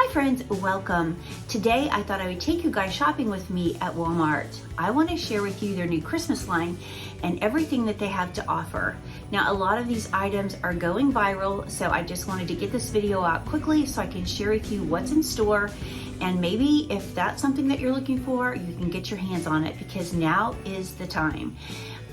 Hi friends, welcome. Today I thought I would take you guys shopping with me at Walmart. I want to share with you their new Christmas line and everything that they have to offer. Now a lot of these items are going viral, so I just wanted to get this video out quickly so I can share with you what's in store, and maybe if that's something that you're looking for, you can get your hands on it because now is the time.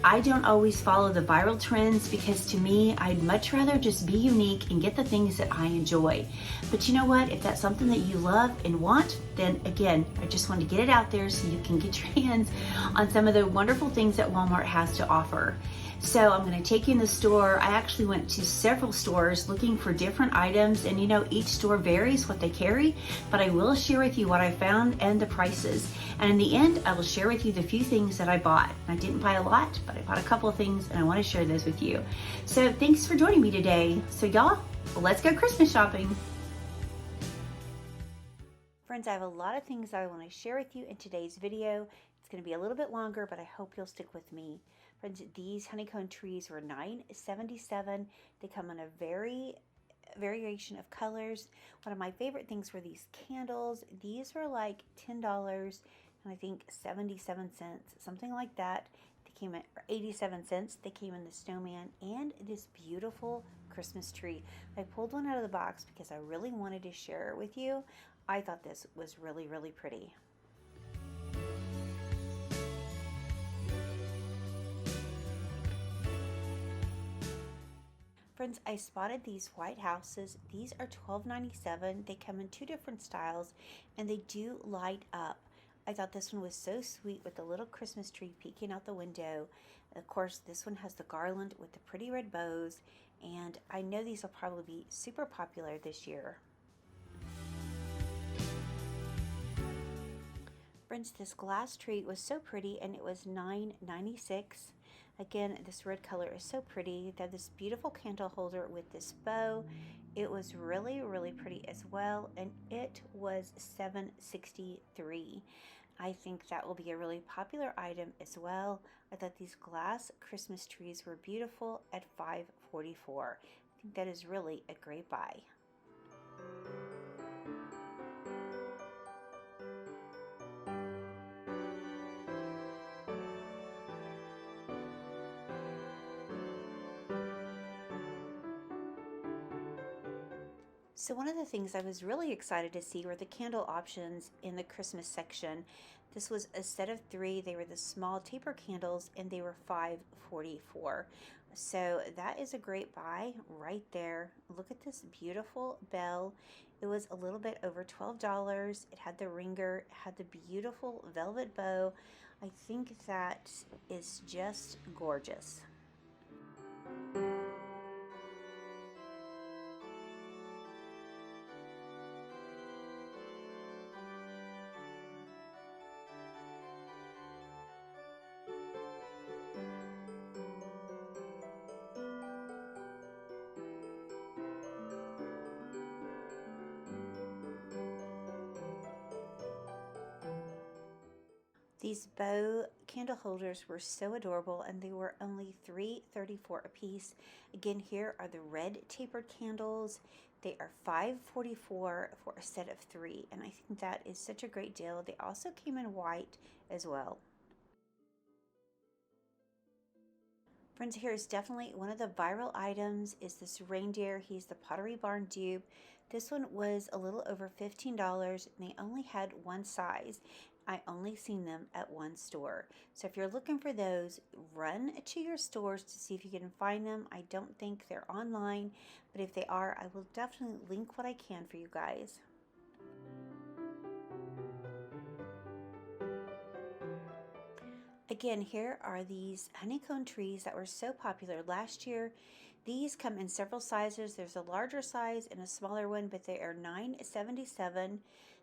I don't always follow the viral trends because to me, I'd much rather just be unique and get the things that I enjoy. But you know what? If that's something that you love and want, then again, I just want to get it out there so you can get your hands on some of the wonderful things that Walmart has to offer. So I'm going to take you in the store. I actually went to several stores looking for different items, and you know, each store varies what they carry, but I will share with you what I found and the prices. And in the end, I will share with you the few things that I bought. I didn't buy a lot, but I bought a couple of things and I want to share those with you. So thanks for joining me today. So y'all, let's go Christmas shopping. Friends, I have a lot of things I want to share with you in today's video. It's going to be a little bit longer, but I hope you'll stick with me. Friends, these honeycomb trees were $9.77. They come in a variation of colors. One of my favorite things were these candles. These were like $10 and I think 77 cents, something like that. They came at 87 cents. They came in the snowman and this beautiful Christmas tree. I pulled one out of the box because I really wanted to share it with you. I thought this was really, really pretty. Friends, I spotted these white houses. These are $12.97. They come in two different styles and they do light up. I thought this one was so sweet with the little Christmas tree peeking out the window. Of course, this one has the garland with the pretty red bows, and I know these will probably be super popular this year. Friends, this glass tree was so pretty and it was $9.96. Again, this red color is so pretty. They have this beautiful candle holder with this bow. It was really, really pretty as well, and it was $7.63. I think that will be a really popular item as well. I thought these glass Christmas trees were beautiful at $5.44. I think that is really a great buy. So one of the things I was really excited to see were the candle options in the Christmas section. This was a set of 3. They were the small taper candles and they were $5.44. So that is a great buy right there. Look at this beautiful bell. It was a little bit over $12. It had the ringer, it had the beautiful velvet bow. I think that is just gorgeous. These bow candle holders were so adorable and they were only $3.34 a piece. Again, here are the red tapered candles. They are $5.44 for a set of 3, and I think that is such a great deal. They also came in white as well. Friends, here is definitely one of the viral items is this reindeer. He's the Pottery Barn dupe. This one was a little over $15 and they only had one size. I only seen them at one store. So if you're looking for those, run to your stores to see if you can find them. I don't think they're online, but if they are, I will definitely link what I can for you guys. Again, here are these honeycomb trees that were so popular last year. These come in several sizes. There's a larger size and a smaller one, but they are $9.77.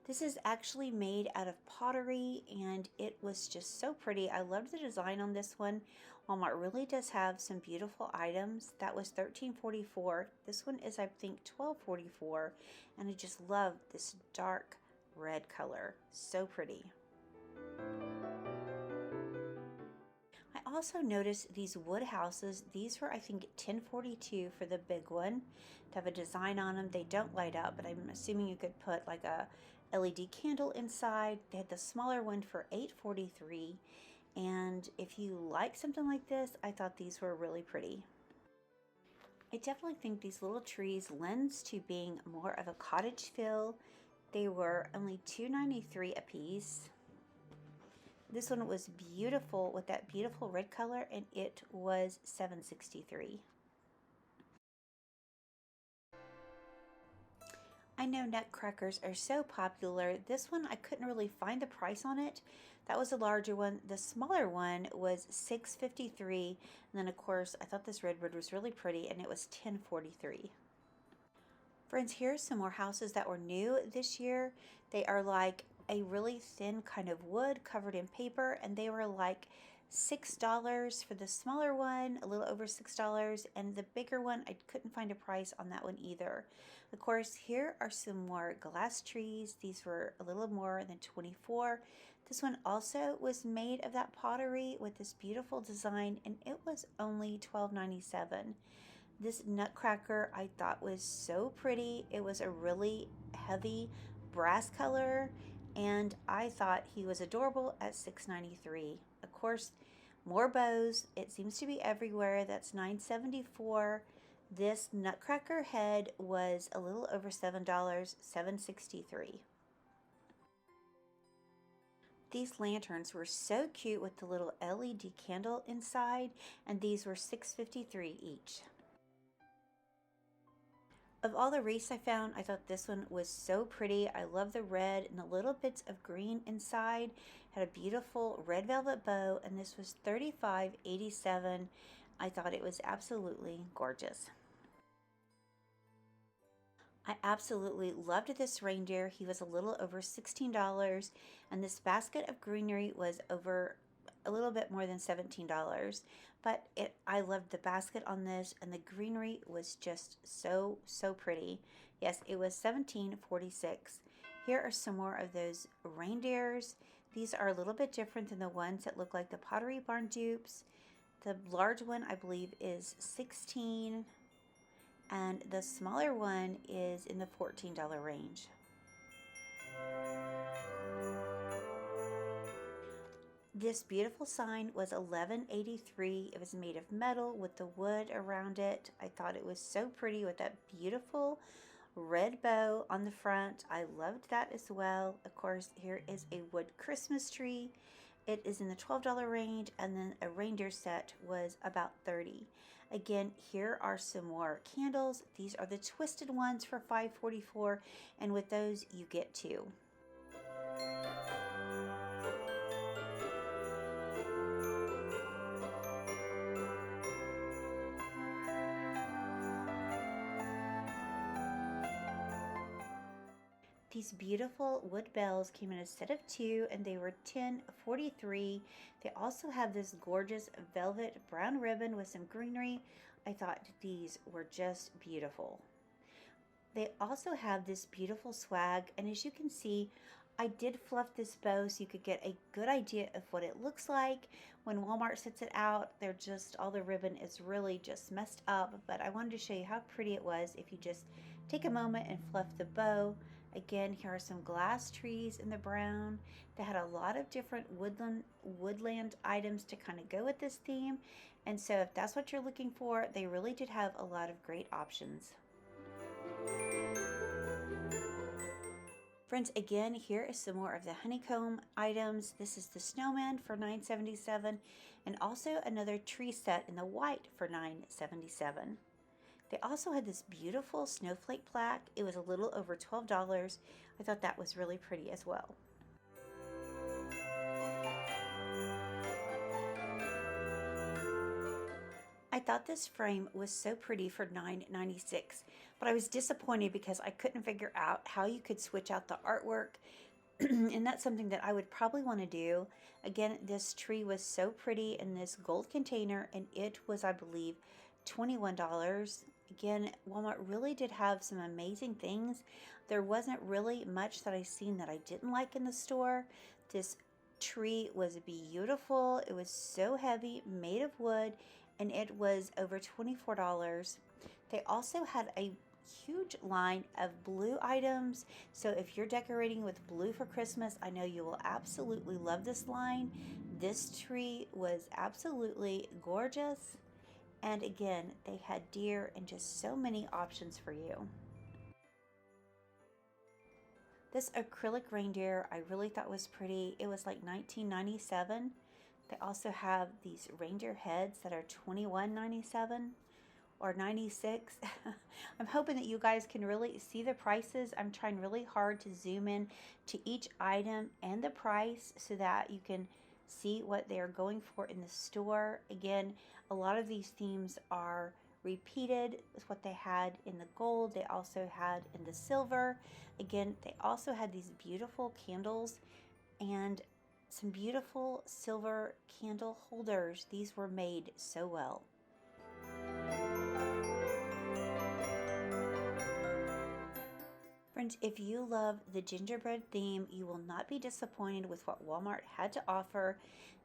This is actually made out of pottery and it was just so pretty. I loved the design on this one. Walmart really does have some beautiful items. That was $13.44. This one is, I think, $12.44, and I just love this dark red color. So pretty. I also noticed these wood houses. These were, I think, $10.42 for the big one. To have a design on them. They don't light up, but I'm assuming you could put like a LED candle inside. They had the smaller one for $8.43. And if you like something like this, I thought these were really pretty. I definitely think these little trees lends to being more of a cottage feel. They were only $2.93 a piece. This one was beautiful with that beautiful red color, and it was $7.63. I know nutcrackers are so popular. This one, I couldn't really find the price on it. That was a larger one. The smaller one was $6.53. And then, of course, I thought this redwood was really pretty, and it was $10.43. Friends, here's some more houses that were new this year. They are like a really thin kind of wood covered in paper, and they were like $6 for the smaller one, a little over $6, and the bigger one, I couldn't find a price on that one either. Of course, here are some more glass trees. These were a little more than $24. This one also was made of that pottery with this beautiful design, and it was only $12.97. This nutcracker I thought was so pretty. It was a really heavy brass color, and I thought he was adorable at $6.93. Of course, more bows. It seems to be everywhere. That's $9.74. This nutcracker head was a little over $7, $7.63. These lanterns were so cute with the little LED candle inside, and these were $6.53 each. Of all the wreaths I found, I thought this one was so pretty. I love the red and the little bits of green inside. Had a beautiful red velvet bow, and this was $35.87. I thought it was absolutely gorgeous. I absolutely loved this reindeer. He was a little over $16, and this basket of greenery was over a little bit more than $17, but I loved the basket on this, and the greenery was just so pretty. Yes, it was $17.46. Here are some more of those reindeers. These are a little bit different than the ones that look like the Pottery Barn dupes. The large one I believe is $16, and the smaller one is in the $14 range. This beautiful sign was $11.83. It was made of metal with the wood around it. I thought it was so pretty with that beautiful red bow on the front. I loved that as well. Of course, here is a wood Christmas tree. It is in the $12 range, and then a reindeer set was about $30. Again, here are some more candles. These are the twisted ones for $5.44, and with those you get two. These beautiful wood bells came in a set of two, and they were $10.43. They also have this gorgeous velvet brown ribbon with some greenery. I thought these were just beautiful. They also have this beautiful swag, and as you can see, I did fluff this bow so you could get a good idea of what it looks like. When Walmart sets it out, all the ribbon is really just messed up, but I wanted to show you how pretty it was if you just take a moment and fluff the bow. Again, here are some glass trees in the brown. They had a lot of different woodland items to kind of go with this theme, and so if that's what you're looking for, they really did have a lot of great options. Friends, again, here is some more of the honeycomb items. This is the Snowmen for $9.77, and also another tree set in the white for $9.77. They also had this beautiful snowflake plaque. It was a little over $12. I thought that was really pretty as well. I thought this frame was so pretty for $9.96, but I was disappointed because I couldn't figure out how you could switch out the artwork, and that's something that I would probably want to do. Again, this tree was so pretty in this gold container, and it was, I believe, $21. Again, Walmart really did have some amazing things. There wasn't really much that I seen that I didn't like in the store. This tree was beautiful. It was so heavy, made of wood, and it was over $24. They also had a huge line of blue items. So if you're decorating with blue for Christmas, I know you will absolutely love this line. This tree was absolutely gorgeous. And again, they had deer and just so many options for you. This acrylic reindeer I really thought was pretty. It was like $19.97. They also have these reindeer heads that are $21.97 or 96. I'm hoping that you guys can really see the prices. I'm trying really hard to zoom in to each item and the price so that you can see what they are going for in the store. Again, a lot of these themes are repeated with what they had in the gold. They also had in the silver. Again, they also had these beautiful candles and some beautiful silver candle holders. These were made so well. Friends, if you love the gingerbread theme, you will not be disappointed with what Walmart had to offer.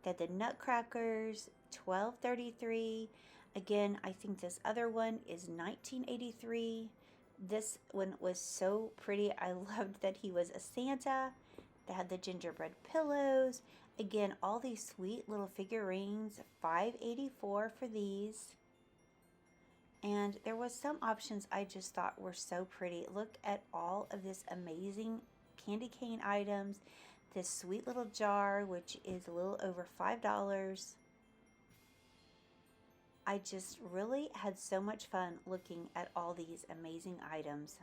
That the nutcrackers, $12.33. Again, I think this other one is $19.83. This one was so pretty. I loved that he was a Santa. They had the gingerbread pillows. Again, all these sweet little figurines, $5.84 for these. And there was some options I just thought were so pretty. Look at all of this amazing candy cane items. This sweet little jar, which is a little over $5. I just really had so much fun looking at all these amazing items.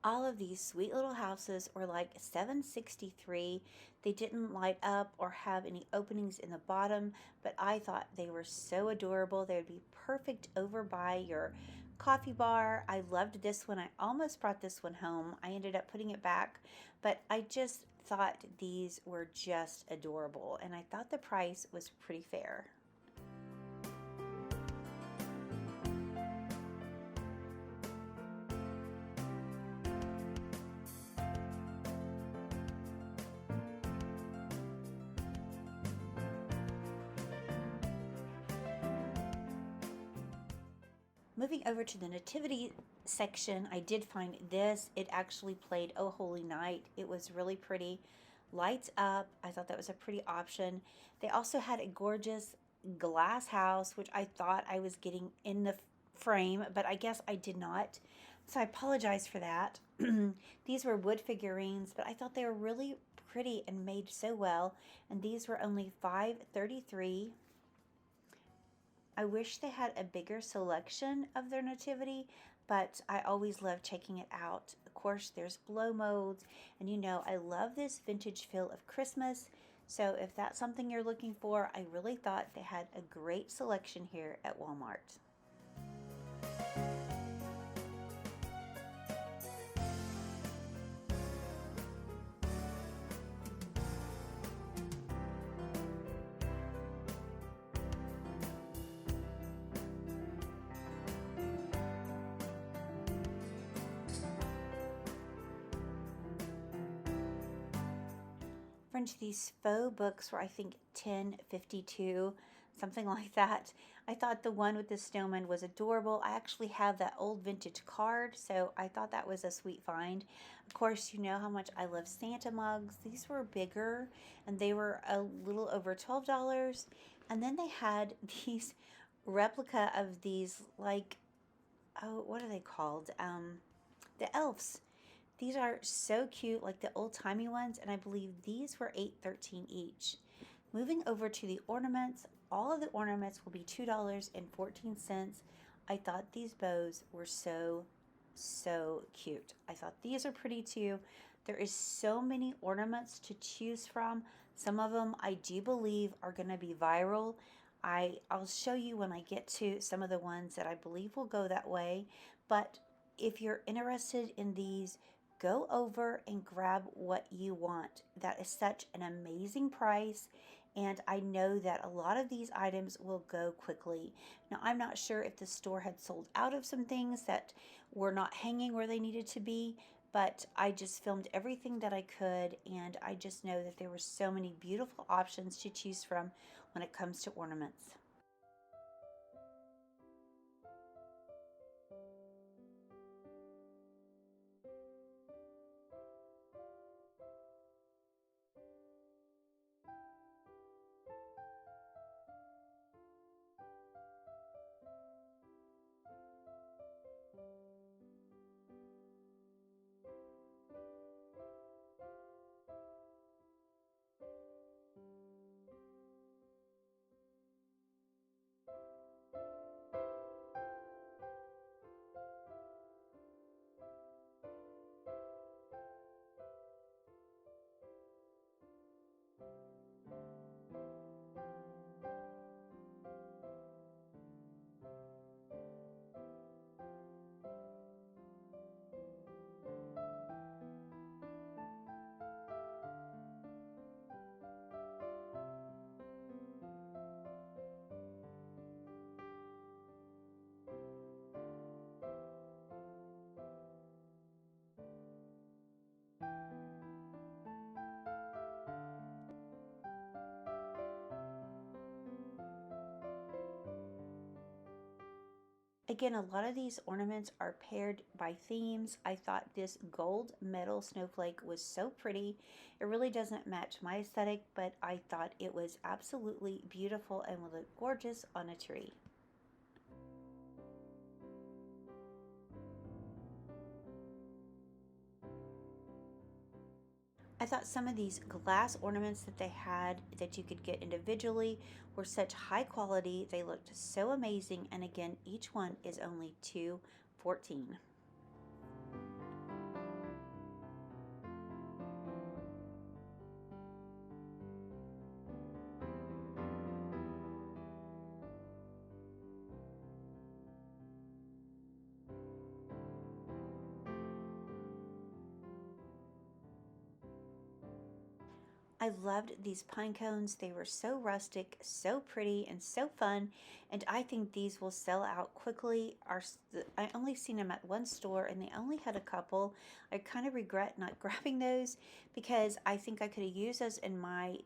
All of these sweet little houses were like $7.63. They didn't light up or have any openings in the bottom, but I thought they were so adorable. They would be perfect over by your coffee bar. I loved this one. I almost brought this one home. I ended up putting it back, but I just thought these were just adorable, and I thought the price was pretty fair. Moving over to the Nativity section, I did find this. It actually played Oh Holy Night. It was really pretty. Lights up. I thought that was a pretty option. They also had a gorgeous glass house, which I thought I was getting in the frame, but I guess I did not. So I apologize for that. These were wood figurines, but I thought they were really pretty and made so well. And these were only $5.33. I wish they had a bigger selection of their nativity, but I always love checking it out. Of course, there's blow molds, and you know I love this vintage feel of Christmas. So if that's something you're looking for, I really thought they had a great selection here at Walmart. Friends, these faux books were, I think, $10.52, something like that. I thought the one with the snowman was adorable. I actually have that old vintage card, so I thought that was a sweet find. Of course, you know how much I love Santa mugs. These were bigger, and they were a little over $12. And then they had these replica of these, like, oh, what are they called? The elves. These are so cute, like the old-timey ones, and I believe these were $8.13 each. Moving over to the ornaments, all of the ornaments will be $2.14. I thought these bows were so cute. I thought these are pretty too. There is so many ornaments to choose from. Some of them I do believe are going to be viral. I'll show you when I get to some of the ones that I believe will go that way. But if you're interested in these go over and grab what you want. That is such an amazing price, and I know that a lot of these items will go quickly. Now, I'm not sure if the store had sold out of some things that were not hanging where they needed to be, but I just filmed everything that I could, and I just know that there were so many beautiful options to choose from when it comes to ornaments. Again, a lot of these ornaments are paired by themes. I thought this gold metal snowflake was so pretty. It really doesn't match my aesthetic, but I thought it was absolutely beautiful and would look gorgeous on a tree. I thought some of these glass ornaments that they had that you could get individually were such high quality. They looked so amazing. And again, each one is only $2.14. I loved these pine cones. They were so rustic, so pretty, and so fun. And I think these will sell out quickly. I only seen them at one store and they only had a couple. I kind of regret not grabbing those because I think I could have used those in my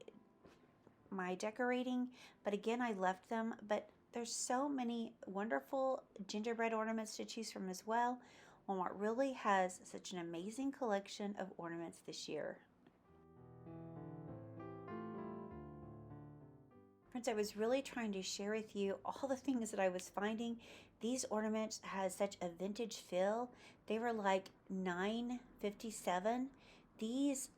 decorating. But again, I left them. But there's so many wonderful gingerbread ornaments to choose from as well. Walmart really has such an amazing collection of ornaments this year. Friends, I was really trying to share with you all the things that I was finding. These ornaments had such a vintage feel. They were like $9.57. These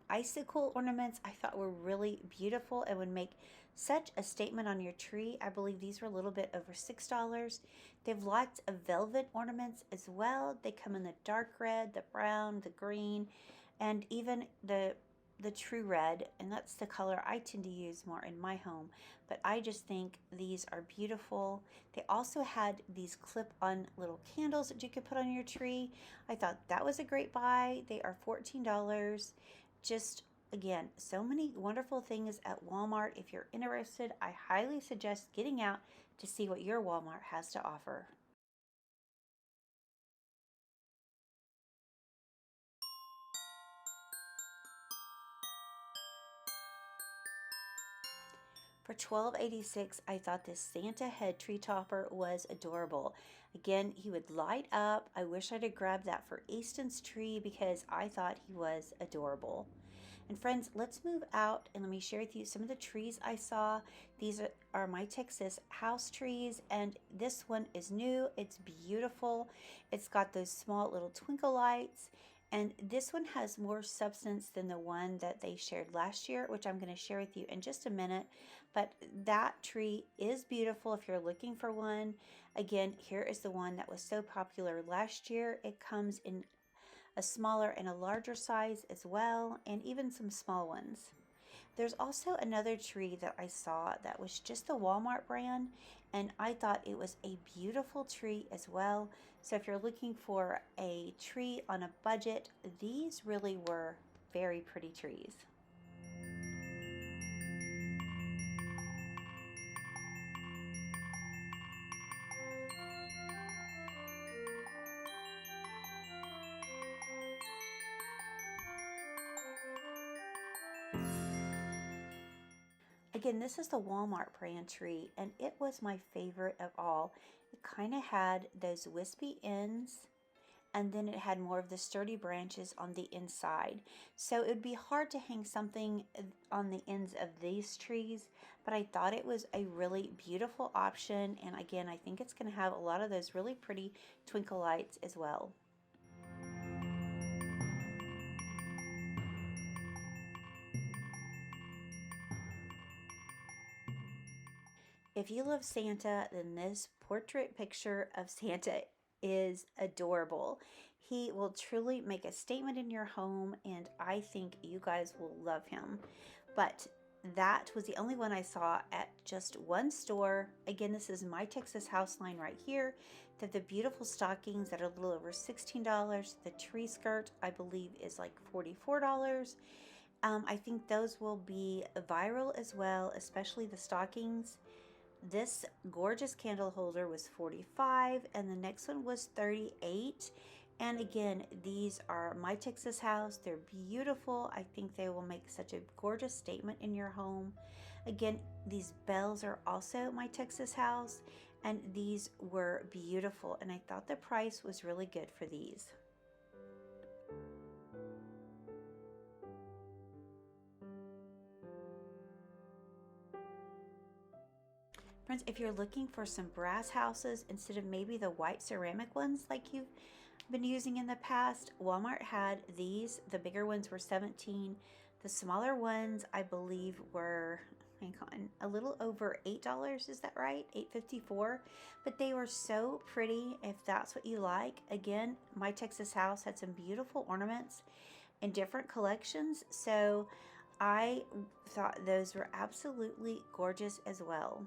icicle ornaments I thought were really beautiful and would make such a statement on your tree. I believe these were a little bit over $6. They have lots of velvet ornaments as well. They come in the dark red, the brown, the green, and even the true red, and that's the color I tend to use more in my home. But I just think these are beautiful. They also had these clip-on little candles that you could put on your tree. I thought that was a great buy. They are $14. Just again, so many wonderful things at Walmart. If you're interested, I highly suggest getting out to see what your Walmart has to offer. For $12.86, I thought this Santa head tree topper was adorable. Again, he would light up. I wish I'd have grabbed that for Easton's tree because I thought he was adorable. And friends, let's move out and let me share with you some of the trees I saw. These are my Texas house trees, and this one is new. It's beautiful. It's got those small little twinkle lights. And this one has more substance than the one that they shared last year, which I'm going to share with you in just a minute. But that tree is beautiful if you're looking for one. Again, here is the one that was so popular last year. It comes in a smaller and a larger size as well, and even some small ones. There's also another tree that I saw that was just the Walmart brand, and I thought it was a beautiful tree as well. So if you're looking for a tree on a budget, these really were very pretty trees. Again, this is the Walmart brand tree, and it was my favorite of all. It kind of had those wispy ends, and then it had more of the sturdy branches on the inside. So it would be hard to hang something on the ends of these trees, but I thought it was a really beautiful option. And again, I think it's going to have a lot of those really pretty twinkle lights as well. If you love Santa, then this portrait picture of Santa is adorable. He will truly make a statement in your home, and I think you guys will love him. But that was the only one I saw at just one store. Again, this is My Texas House line right here. They have the beautiful stockings that are a little over $16. The tree skirt, I believe, is like $44. I think those will be viral as well, especially the stockings. This gorgeous candle holder was $45, and the next one was $38. And again, these are My Texas House. They're beautiful. I think they will make such a gorgeous statement in your home. Again, these bells are also My Texas House, and these were beautiful, and I thought the price was really good for these. Friends, if you're looking for some brass houses instead of maybe the white ceramic ones like you've been using in the past, Walmart had these. The bigger ones were $17. The smaller ones, I believe, were, hang on, a little over $8. Is that right? $8.54. But they were so pretty if that's what you like. Again, My Texas House had some beautiful ornaments in different collections. So I thought those were absolutely gorgeous as well.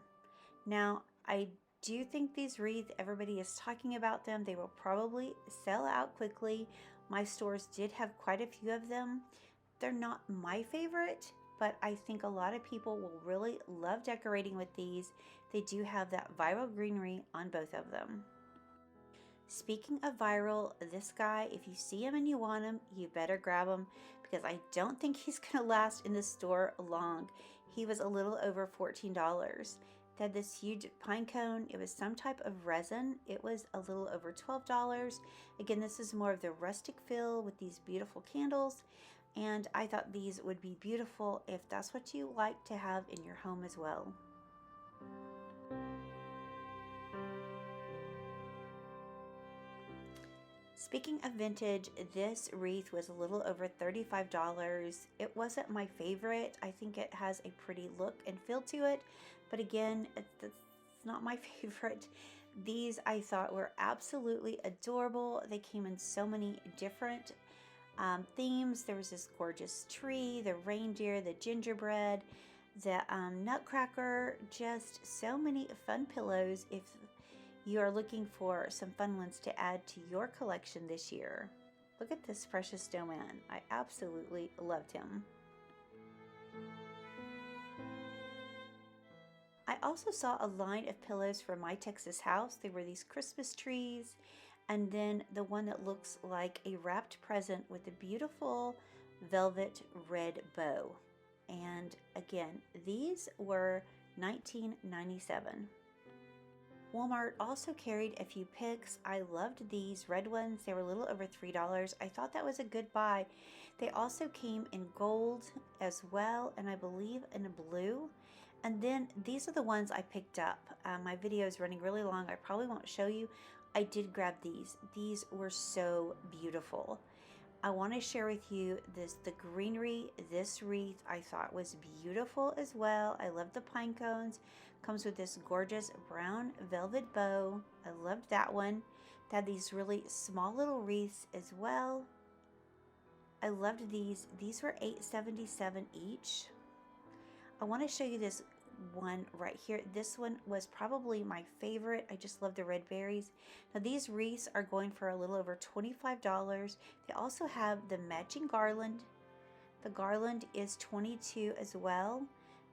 Now, I do think these wreaths, everybody is talking about them. They will probably sell out quickly. My stores did have quite a few of them. They're not my favorite, but I think a lot of people will really love decorating with these. They do have that viral greenery on both of them. Speaking of viral, this guy, if you see him and you want him, you better grab him, because I don't think he's going to last in the store long. He was a little over $14. They had this huge pine cone. It was some type of resin. It was a little over $12. Again, this is more of the rustic feel with these beautiful candles, and I thought these would be beautiful if that's what you like to have in your home as well. Speaking of vintage, this wreath was a little over $35. It wasn't my favorite. I think it has a pretty look and feel to it, but again, it's not my favorite. These I thought were absolutely adorable. They came in so many different themes. There was this gorgeous tree, the reindeer, the gingerbread, the nutcracker, just so many fun pillows if you are looking for some fun ones to add to your collection this year. Look at this precious snowman. I absolutely loved him. I also saw a line of pillows from My Texas House. They were these Christmas trees, and then the one that looks like a wrapped present with a beautiful velvet red bow. And again, these were $19.97. Walmart also carried a few picks. I loved these red ones. They were a little over $3. I thought that was a good buy. They also came in gold as well, and I believe in a blue. And then these are the ones I picked up. My video is running really long. I probably won't show you. I did grab these. These were so beautiful. I want to share with you the greenery. This wreath I thought was beautiful as well. I love the pine cones. Comes with this gorgeous brown velvet bow. I loved that one. They had these really small little wreaths as well. I loved these. These were $8.77 each. I want to show you this one right here. This one was probably my favorite. I just love the red berries. Now these wreaths are going for a little over $25. They also have the matching garland. The garland is $22 as well.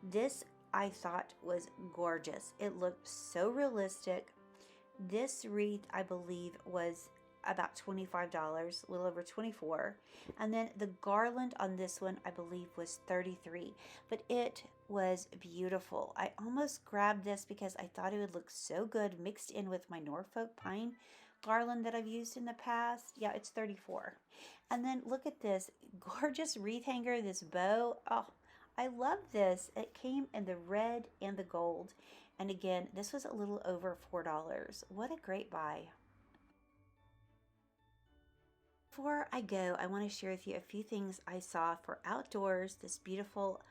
This I thought was gorgeous. It looked so realistic. This wreath, I believe, was about $25, a little over 24. And then the garland on this one, I believe, was 33. But it was beautiful. I almost grabbed this because I thought it would look so good mixed in with my Norfolk pine garland that I've used in the past. Yeah, it's 34. And then look at this gorgeous wreath hanger, this bow. Oh, I love this. It came in the red and the gold. And again, this was a little over $4. What a great buy. Before I go, I want to share with you a few things I saw for outdoors. This beautiful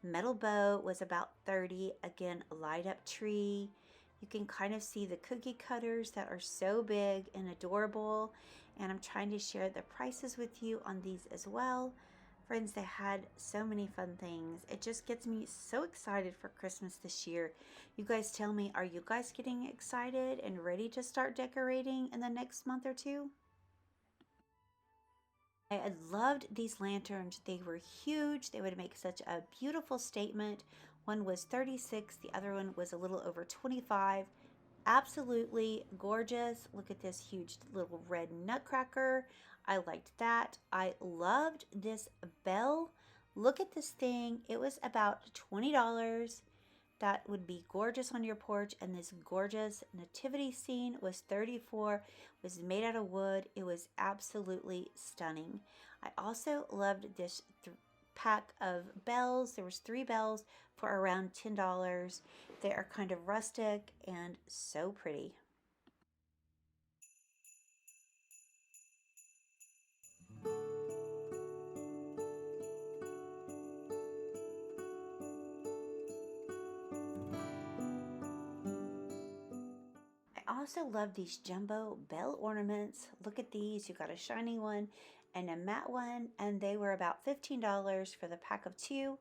metal bow was about $30. Again, a light up tree. You can kind of see the cookie cutters that are so big and adorable. And I'm trying to share the prices with you on these as well. Friends, they had so many fun things. It just gets me so excited for Christmas this year. You guys tell me, are you guys getting excited and ready to start decorating in the next month or two? I loved these lanterns. They were huge. They would make such a beautiful statement. One was 36, the other one was a little over 25. Absolutely gorgeous. Look at this huge little red nutcracker. I liked that. I loved this bell. Look at this thing. It was about $20. That would be gorgeous on your porch. And this gorgeous nativity scene was 34, was made out of wood. It was absolutely stunning. I also loved this pack of bells. There was 3 bells for around $10. They are kind of rustic and so pretty. I also love these jumbo bell ornaments. Look at these. You got a shiny one and a matte one, and they were about $15 for the pack of 2.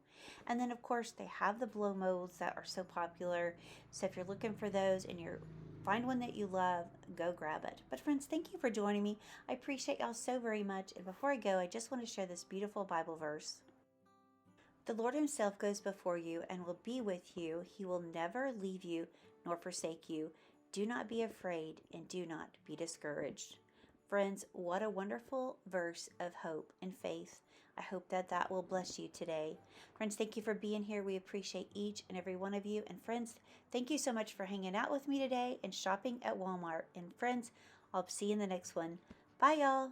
And then of course they have the blow molds that are so popular. So if you're looking for those and you're find one that you love, go grab it. But friends, thank you for joining me. I appreciate y'all so very much. And before I go, I just want to share this beautiful Bible verse. The Lord himself goes before you and will be with you. He will never leave you nor forsake you. Do not be afraid and do not be discouraged. Friends, what a wonderful verse of hope and faith. I hope that that will bless you today. Friends, thank you for being here. We appreciate each and every one of you. And friends, thank you so much for hanging out with me today and shopping at Walmart. And friends, I'll see you in the next one. Bye, y'all.